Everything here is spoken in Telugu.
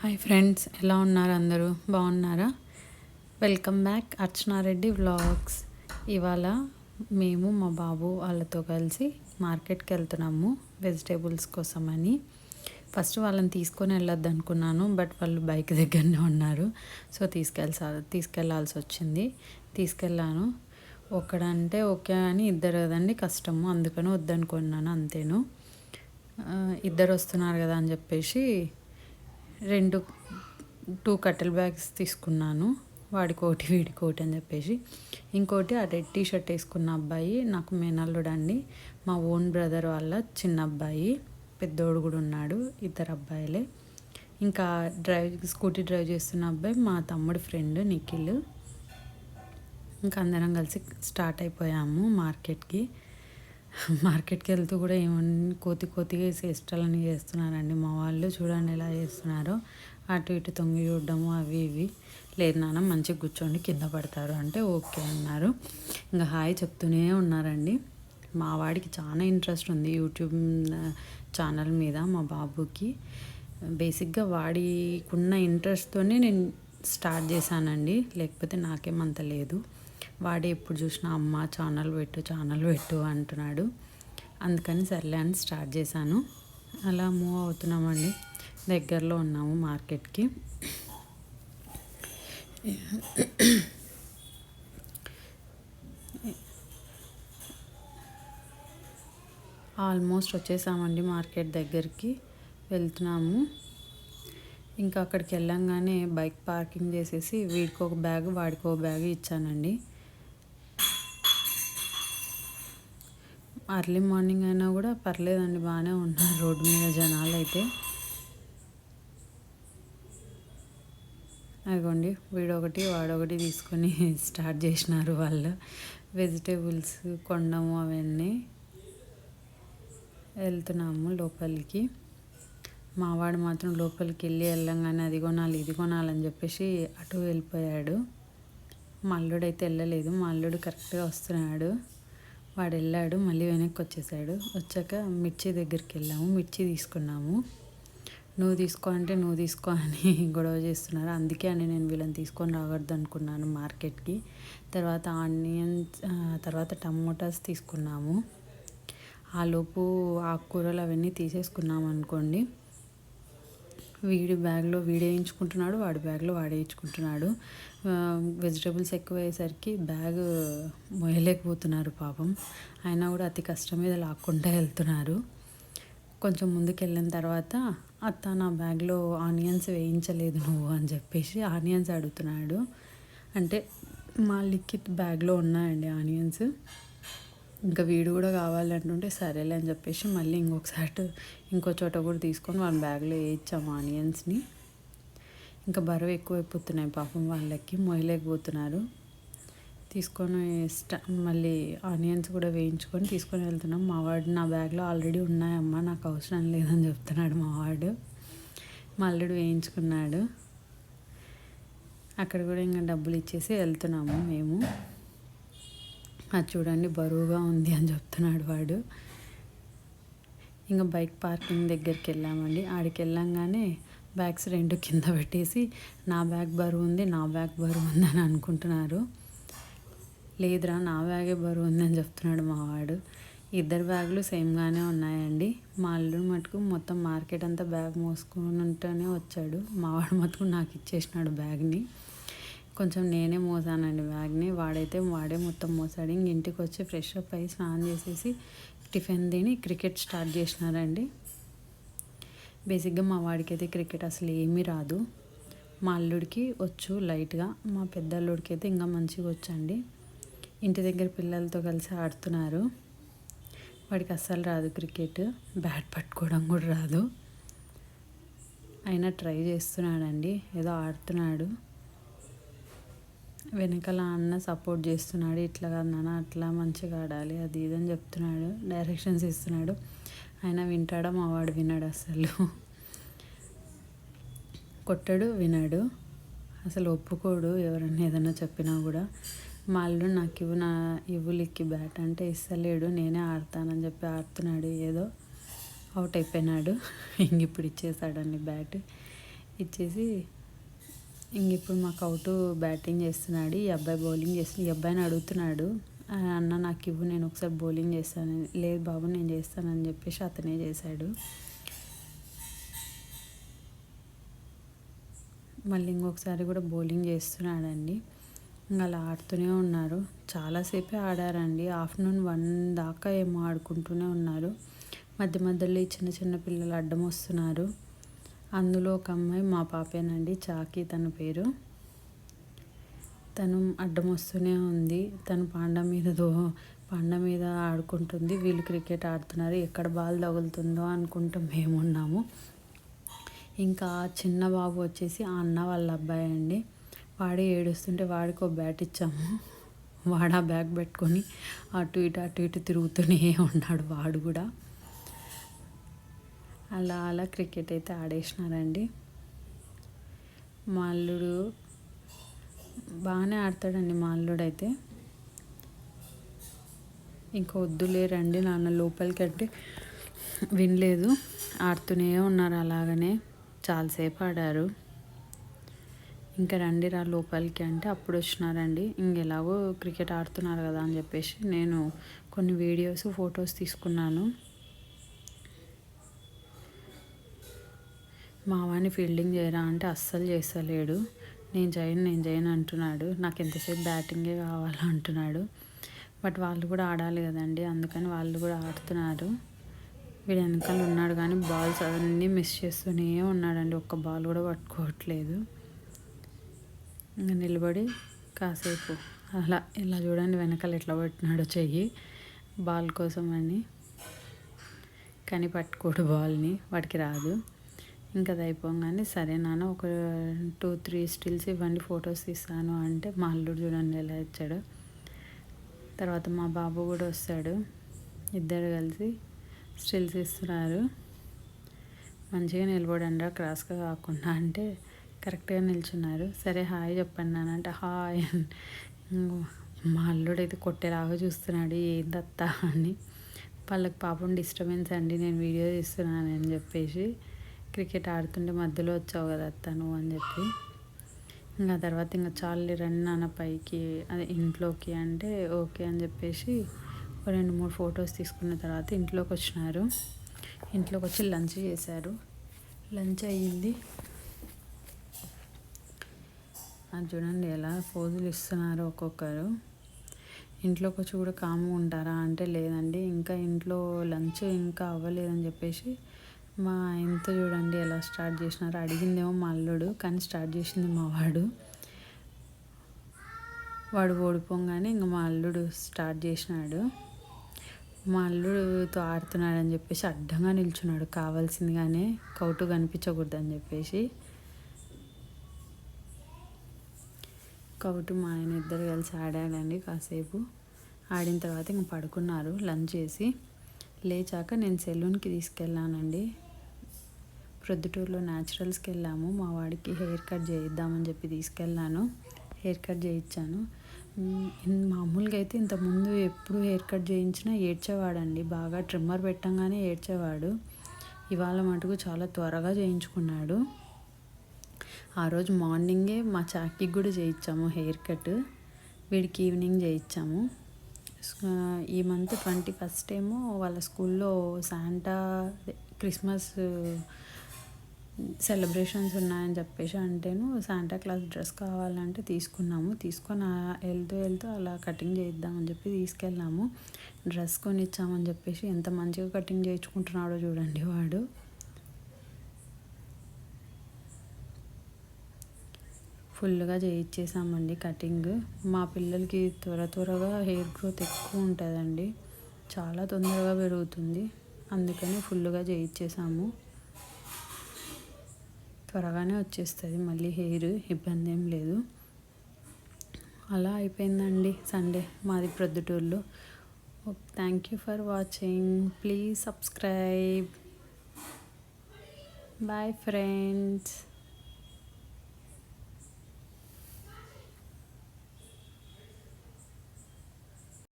హాయ్ ఫ్రెండ్స్, ఎలా ఉన్నారు? అందరూ బాగున్నారా? Welcome back Archana Reddy vlogs. ఇవాళ మేము మా బాబు వాళ్ళతో కలిసి మార్కెట్కి వెళ్తున్నాము వెజిటేబుల్స్ కోసమని. ఫస్ట్ వాళ్ళని తీసుకొని వెళ్ళొద్దు అనుకున్నాను, బట్ వాళ్ళు బైక్ దగ్గరనే ఉన్నారు. సో తీసుకెళ్ళాల్సి వచ్చింది. తీసుకెళ్ళాను. ఒక్కడంటే ఓకే అని ఇద్దరు కదండి కష్టము, అందుకని వద్దనుకున్నాను అంతేను. ఇద్దరు వస్తున్నారు కదా అని చెప్పేసి 2 కట్టెల్ బ్యాగ్స్ తీసుకున్నాను. వాడికోటి వీడికోటి అని చెప్పేసి. ఇంకోటి ఆ రెడ్ టీషర్ట్ వేసుకున్న అబ్బాయి నాకు మేనల్లుడండి, మా ఓన్ బ్రదర్ వాళ్ళ చిన్న అబ్బాయి. పెద్దోడు కూడా ఉన్నాడు, ఇద్దరు అబ్బాయిలే. ఇంకా స్కూటీ డ్రైవ్ చేస్తున్న అబ్బాయి మా తమ్ముడి ఫ్రెండ్ నిఖిల్. ఇంకా అందరం కలిసి స్టార్ట్ అయిపోయాము మార్కెట్కి వెళ్తూ కూడా ఏమన్నా కోతిగా చేష్టలని చేస్తున్నారండి మా వాళ్ళు. చూడండి ఎలా చేస్తున్నారో, అటు ఇటు తొంగి చూడడము అవి ఇవి. లేదు నాన్న మంచిగా కూర్చోండి, కింద పడతారు అంటే ఓకే అన్నారు. ఇంకా హాయ్ చెప్తూనే ఉన్నారండి. మా వాడికి చాలా ఇంట్రెస్ట్ ఉంది యూట్యూబ్ ఛానల్ మీద. మా బాబుకి బేసిక్గా వాడికున్న ఇంట్రెస్ట్తోనే నేను స్టార్ట్ చేశానండి, లేకపోతే నాకేమంత లేదు. వాడే ఎప్పుడు చూసినా అమ్మ ఛానల్ పెట్టు అంటున్నాడు. అందుకని సర్లే అని స్టార్ట్ చేశాను. అలా మూవ్ అవుతున్నామండి. దగ్గరలో ఉన్నాము మార్కెట్కి. ఆల్మోస్ట్ వచ్చేసామండి, మార్కెట్ దగ్గరికి వెళ్తున్నాము. ఇంకా అక్కడికి వెళ్ళంగానే బైక్ పార్కింగ్ చేసేసి వీడికి ఒక బ్యాగ్ వాడికి ఒక బ్యాగ్ ఇచ్చానండి. అర్లీ మార్నింగ్ అయినా కూడా పర్లేదండి, బాగానే ఉన్నారు రోడ్డు మీద జనాలు అయితే. అదిగోండి వీడొకటి వాడొకటి తీసుకొని స్టార్ట్ చేసినారు వాళ్ళు వెజిటేబుల్స్ కొనడము అవన్నీ. వెళ్తున్నాము లోపలికి. మావాడు మాత్రం లోపలికి వెళ్ళంగానే అది కొనాలి ఇది కొనాలని చెప్పేసి అటు వెళ్ళిపోయాడు. మా అల్లుడైతే వెళ్ళలేదు. మా అల్లుడు కరెక్ట్గా వస్తున్నాడు. వాడు వెళ్ళాడు, మళ్ళీ వెనక్కి వచ్చేసాడు. వచ్చాక మిర్చి దగ్గరికి వెళ్ళాము, మిర్చి తీసుకున్నాము. నువ్వు తీసుకో అని గొడవ చేస్తున్నారు. అందుకే అని నేను వీళ్ళని తీసుకొని రావద్దు అనుకున్నాను మార్కెట్కి. తర్వాత ఆనియన్స్, తర్వాత టమోటాస్ తీసుకున్నాము. ఆలోపు ఆకుకూరలు అవన్నీ తీసేసుకున్నాము అనుకోండి. వీడి బ్యాగ్లో వేయించుకుంటున్నాడు, వాడి బ్యాగ్లో వేయించుకుంటున్నాడు. వెజిటేబుల్స్ ఎక్కువ అయ్యేసరికి బ్యాగ్ మోయలేకపోతున్నారు పాపం. అయినా కూడా అతి కష్టం మీద లాక్కుంటూ వెళ్తున్నారు. కొంచెం ముందుకు వెళ్ళిన తర్వాత, అత్త నా బ్యాగ్లో ఆనియన్స్ వేయించలేదు నువ్వు అని చెప్పేసి ఆనియన్స్ అడుగుతున్నాడు. అంటే మా లిక్విడ్ బ్యాగ్లో ఉన్నాయండి ఆనియన్స్. ఇంకా వీడు కూడా కావాలంటుంటే సరేలే అని చెప్పేసి మళ్ళీ ఇంకో చోట కూడా తీసుకొని వాళ్ళ బ్యాగ్లో వేయించాము ఆనియన్స్ని. ఇంకా బరువు ఎక్కువైపోతున్నాయి పాపం వాళ్ళకి, మోయలేకపోతున్నారు. తీసుకొని మళ్ళీ ఆనియన్స్ కూడా వేయించుకొని తీసుకొని వెళ్తున్నాం. మావాడు నా బ్యాగ్లో ఆల్రెడీ ఉన్నాయమ్మా, నాకు అవసరం లేదని చెప్తున్నాడు మావాడు. మా అల్లుడు వేయించుకున్నాడు. అక్కడ కూడా ఇంకా డబ్బులు ఇచ్చేసి వెళ్తున్నాము మేము. అది చూడండి బరువుగా ఉంది అని చెప్తున్నాడు వాడు. ఇంకా బైక్ పార్కింగ్ దగ్గరికి వెళ్ళామండి. ఆడికి వెళ్ళంగానే బ్యాగ్స్ 2 కింద పెట్టేసి నా బ్యాగ్ బరువు ఉంది అని అనుకుంటున్నారు. లేదురా నా బ్యాగే బరువు ఉంది అని చెప్తున్నాడు మా వాడు. ఇద్దరు బ్యాగులు సేమ్గానే ఉన్నాయండి. మా అల్లుడు మటుకు మొత్తం మార్కెట్ అంతా బ్యాగ్ మోసుకొని ఉంటూనే వచ్చాడు. మా వాడు మటుకు నాకు ఇచ్చేసినాడు బ్యాగ్ని. కొంచెం నేనే మోసానండి బ్యాగ్ని. వాడే మొత్తం మోసాడు. ఇంటికి వచ్చి ఫ్రెష్ అప్ అయ్యి స్నానం చేసేసి టిఫిన్ తిని క్రికెట్ స్టార్ట్ చేసినారండి. బేసిక్గా మా వాడికి అయితే క్రికెట్ అసలు ఏమీ రాదు. మా అల్లుడికి వచ్చు లైట్గా, మా పెద్ద అల్లుడికి అయితే ఇంకా మంచిగా వచ్చండి. ఇంటి దగ్గర పిల్లలతో కలిసి ఆడుతున్నారు. వాడికి అస్సలు రాదు క్రికెట్, బ్యాట్ పట్టుకోవడం కూడా రాదు. అయినా ట్రై చేస్తున్నాడండి, ఏదో ఆడుతున్నాడు. వెనకాల అన్న సపోర్ట్ చేస్తున్నాడు, ఇట్లా కాదు నాన్న అట్లా మంచిగా ఆడాలి అది ఇదని చెప్తున్నాడు, డైరెక్షన్స్ ఇస్తున్నాడు. ఆయన వింటాడా? మా వాడు వినాడు, అసలు కొట్టడు, వినాడు, అసలు ఒప్పుకోడు ఎవరన్నా ఏదన్నా చెప్పినా కూడా. మా అల్లుడు నాకు ఇవ్వులిక్కి బ్యాట్ అంటే ఇస్తలేడు, నేనే ఆడతానని చెప్పి ఆడుతున్నాడు. ఏదో అవుట్ అయిపోయినాడు. ఇప్పుడు ఇచ్చేసాడండి బ్యాట్. ఇచ్చేసి ఇప్పుడు మా కౌటు బ్యాటింగ్ చేస్తున్నాడు, ఈ అబ్బాయి బౌలింగ్ చేస్తున్నాడు. ఈ అబ్బాయిని అడుగుతున్నాడు, అన్న నాకు ఇవ్వు, నేను ఒకసారి బౌలింగ్ చేస్తాను. లేదు బాబు నేను చేస్తానని చెప్పేసి అతనే చేశాడు. మళ్ళీ ఇంకొకసారి కూడా బౌలింగ్ చేస్తున్నాడండి. ఇంకా అలా ఆడుతూనే ఉన్నారు. చాలాసేపే ఆడారండి. ఆఫ్టర్నూన్ 1 దాకా ఏమో ఆడుకుంటూనే ఉన్నారు. మధ్య మధ్యలో ఈ చిన్న చిన్న పిల్లలు అడ్డం వస్తున్నారు. అందులో ఒక అమ్మాయి మా పాపేనండి, చాకి తన పేరు. తను అడ్డం వస్తూనే ఉంది. తను పాండ మీద ఆడుకుంటుంది. వీళ్ళు క్రికెట్ ఆడుతున్నారు. ఎక్కడ బాల్ తగులుతుందో అనుకుంటూ మేము ఉన్నాము. ఇంకా చిన్న బాబు వచ్చేసి ఆ అన్న వాళ్ళ అబ్బాయి అండి. వాడే ఏడుస్తుంటే వాడికి ఒక బ్యాట్ ఇచ్చాము. వాడు ఆ బ్యాగ్ పెట్టుకొని అటు ఇటు తిరుగుతూనే ఉన్నాడు వాడు కూడా. అలా క్రికెట్ అయితే ఆడేసినారండి. మా అల్లుడు బాగానే ఆడతాడండి. మా అల్లుడు అయితే ఇంకా వద్దులే రండి నాన్న లోపలికి అంటే వినలేదు, ఆడుతూనే ఉన్నారు. అలాగనే చాలాసేపు ఆడారు. ఇంకా రండి రా లోపలికి అంటే అప్పుడు వచ్చినారండి. ఇంకెలాగో క్రికెట్ ఆడుతున్నారు కదా అని చెప్పేసి నేను కొన్ని వీడియోస్ ఫొటోస్ తీసుకున్నాను. మా వాడిని ఫీల్డింగ్ చేయరా అంటే అస్సలు చేస్తలేడు. నేను చేయను అంటున్నాడు. నాకు ఎంతసేపు బ్యాటింగే కావాలంటున్నాడు. బట్ వాళ్ళు కూడా ఆడాలి కదండి, అందుకని వాళ్ళు కూడా ఆడుతున్నారు. వీడు వెనకాల ఉన్నాడు కానీ బాల్స్ అన్నీ మిస్ చేస్తూనే ఉన్నాడండి. ఒక్క బాల్ కూడా పట్టుకోవట్లేదు. ఇంకా నిలబడి కాసేపు అలా ఇలా చూడండి వెనకాల ఎట్లా పట్టినాడో చెయ్యి బాల్ కోసం అని. కానీ పట్టుకోడు బాల్ని, వాడికి రాదు. ఇంకా అది అయిపోగానే సరే నాన్న ఒక 2-3 స్టిల్స్ ఇవ్వండి ఫొటోస్ తీస్తాను అంటే మా అల్లుడు చూడండి ఎలా ఇచ్చాడు. తర్వాత మా బాబు కూడా వస్తాడు. ఇద్దరు కలిసి స్టిల్స్ ఇస్తున్నారు. మంచిగా నిలబడండి క్రాస్గా కాకుండా అంటే కరెక్ట్గా నిల్చున్నారు. సరే హాయ్ చెప్పండి నాన్న అంటే హాయ్ అని. మా అల్లుడైతే కొట్టేలాగా చూస్తున్నాడు ఏందత్తా అని. వాళ్ళకి పాపం డిస్టర్బెన్స్ అండి, నేను వీడియో తీస్తున్నాను అని చెప్పేసి. క్రికెట్ ఆడుతుంటే మధ్యలో వచ్చావు కదా అత్త నువ్వు అని చెప్పి. ఇంకా తర్వాత ఇంకా చాలు రండి నాన్న పైకి అదే ఇంట్లోకి అంటే ఓకే అని చెప్పేసి 2-3 ఫొటోస్ తీసుకున్న తర్వాత ఇంట్లోకి వచ్చినారు. ఇంట్లోకి వచ్చి లంచ్ చేశారు. లంచ్ అయ్యింది. అది చూడండి ఎలా పోజులు ఇస్తున్నారు ఒక్కొక్కరు. ఇంట్లోకి వచ్చి కూడా కామ్గా ఉంటారా అంటే లేదండి, ఇంకా ఇంట్లో లంచ్ ఇంకా అవ్వలేదని చెప్పేసి మా ఆయనతో చూడండి ఎలా స్టార్ట్ చేసినారు. అడిగిందేమో మా అల్లుడు కానీ స్టార్ట్ చేసింది మా వాడు ఓడిపోగానే ఇంకా మా అల్లుడు స్టార్ట్ చేసినాడు. మా అల్లుడుతో ఆడుతున్నాడని చెప్పేసి అడ్డంగా నిల్చున్నాడు కావాల్సిందిగానే, కౌటు కనిపించకూడదని చెప్పేసి. కౌటు మా ఆయన ఇద్దరు కలిసి ఆడాడండి కాసేపు. ఆడిన తర్వాత ఇంక పడుకున్నారు. లంచ్ చేసి లేచాక నేను సెలూన్కి తీసుకెళ్ళానండి. ప్రొద్దుటూరులో న్యాచురల్స్కి వెళ్ళాము. మా వాడికి హెయిర్ కట్ చేయిద్దామని చెప్పి తీసుకెళ్ళాను. హెయిర్ కట్ చేయించాను. మామూలుగా అయితే ఇంతకుముందు ఎప్పుడు హెయిర్ కట్ చేయించినా ఏడ్చేవాడండి, బాగా ట్రిమ్మర్ పెట్టంగానే ఏడ్చేవాడు. ఇవాళ మటుకు చాలా త్వరగా చేయించుకున్నాడు. ఆ రోజు మార్నింగే మా చాకీకి కూడా చేయించాము హెయిర్ కట్, వీడికి ఈవినింగ్ చేయించాము. ఈ మంత్ 21st ఏమో వాళ్ళ స్కూల్లో శాంటా క్రిస్మస్ సెలబ్రేషన్స్ ఉన్నాయని చెప్పేసి అంటేను శాంటా క్లాస్ డ్రెస్ కావాలంటే తీసుకొని వెళ్తూ అలా కటింగ్ చేయిద్దామని చెప్పి తీసుకెళ్ళాము. డ్రెస్ కొనిచ్చామని చెప్పేసి ఎంత మంచిగా కటింగ్ చేయించుకుంటున్నాడో చూడండి వాడు. ఫుల్గా చేయించేసామండి కటింగ్. మా పిల్లలకి త్వరగా హెయిర్ గ్రోత్ ఎక్కువ ఉంటుందండి, చాలా తొందరగా పెరుగుతుంది. అందుకని ఫుల్గా చేయించేసాము. త్వరగానే వచ్చేస్తుంది మళ్ళీ హెయిర్, ఇబ్బంది ఏం లేదు. అలా అయిపోయిందండి సండే మాది ప్రొద్దుటూరులో. Thank you for watching. Please subscribe. Bye friends.